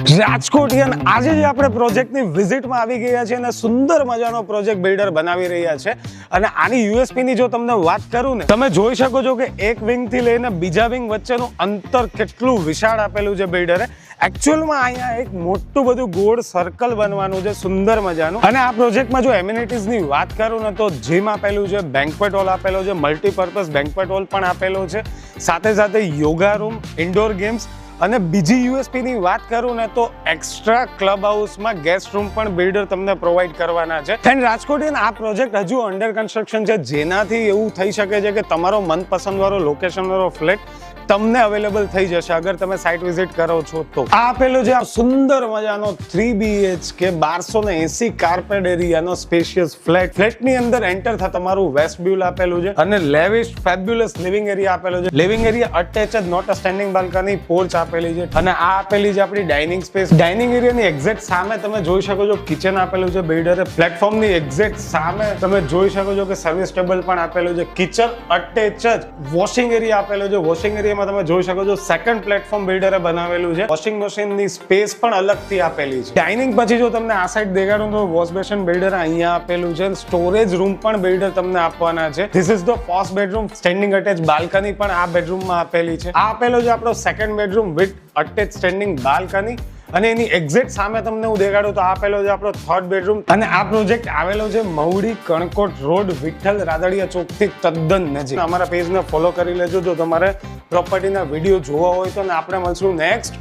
રાજકોટિયન આજે જે આપણે પ્રોજેક્ટની વિઝિટમાં આવી ગયા છે અને સુંદર મજાનો પ્રોજેક્ટ બિલ્ડર બનાવી રહ્યા છે અને આની યુએસપી ની જો તમને વાત કરું ને, તમે જોઈ શકો છો કે એક વિંગ થી લઈને બીજા વિંગ વચ્ચેનું અંતર કેટલું વિશાળ આપેલું છે બિલ્ડરે. એકચ્યુઅલમાં અહીંયા એક મોટું બધું ગોળ સર્કલ બનવાનું છે, સુંદર મજાનું. અને આ પ્રોજેક્ટમાં જો એમિનિટીઝની વાત કરું ને, તો જીમ આપેલું છે, બેન્ક્વેટ હોલ આપેલો છે, મલ્ટીપર્પઝ બેન્ક્વેટ હોલ પણ આપેલો છે, સાથે સાથે યોગા રૂમ, ઇન્ડોર ગેમ્સ અને બીજી યુએસપી ની વાત કરું ને, તો એક્સ્ટ્રા ક્લબ હાઉસમાં ગેસ્ટ રૂમ પણ બિલ્ડર તમને પ્રોવાઈડ કરવાના છે. એન્ડ રાજકોટિયન આ પ્રોજેક્ટ હજુ અંડર કન્સ્ટ્રક્શન છે, જેનાથી એવું થઈ શકે છે કે તમારો મનપસંદ વાળો લોકેશન વાળો ફ્લેટ તમને અવેલેબલ થઈ જશે અગર તમે સાઇટ વિઝિટ કરો છો તો. આ આપેલો છે આ સુંદર મજાનો 3 BHK 1280 કાર્પેટ એરિયાનો સ્પેશિયસ ફ્લેટ. ફ્લેટની અંદર એન્ટર થતા તમારું વેસ્ટિબ્યુલ આપેલું છે અને લેવિશ ફેબ્યુલસ લિવિંગ એરિયા આપેલો છે. લિવિંગ એરિયા અટેચ જ, not a standing balcony, porch આપેલી છે અને આ આપેલી છે આપણી ડાઇનિંગ સ્પેસ. ડાઇનિંગ એરિયાની એક્ઝેક્ટ સામે તમે જોઈ શકો છો કિચન આપેલું છે બિલ્ડરે. પ્લેટફોર્મની એક્ઝેક્ટ સામે તમે જોઈ શકો છો કે સર્વિસ ટેબલ પણ આપેલું છે. કિચન અટેચ જ. વોશિંગ એરિયા આપેલો છે. વોશિંગ એરિયા તમે જોઈ શકો છો સેકન્ડ પ્લેટફોર્મ બિલ્ડરે બનાવેલું છે. વોશિંગ મશીનની સ્પેસ પણ અલગથી આપેલી છે. ડાઇનિંગ પછી જો તમને આ સાઈડ દેખાડું તો વોશ બેસિન બિલ્ડર અહીંયા આપેલું છે. સ્ટોરેજ રૂમ પણ બિલ્ડર તમને આપવાના છે. This is the first bedroom. Standing attach balcony પણ આ બેડરૂમમાં આપેલી છે. આ આપેલો છે આપણો second bedroom with attach standing balcony અને એની એક્ઝેક્ટ સામે તમને હું દેખાડું તો આપેલો છે આપણો થર્ડ બેડરૂમ. અને આ પ્રોજેક્ટ આવેલો છે મહુડી કણકોટ રોડ, વિઠ્ઠલ રાદડિયા ચોકથી તદ્દન નજીક. અમારા પેજને ફોલો કરી લેજો જો તમારે પ્રોપર્ટીના વિડીયો જોવા હોય તો. આપણે મળશું નેક્સ્ટ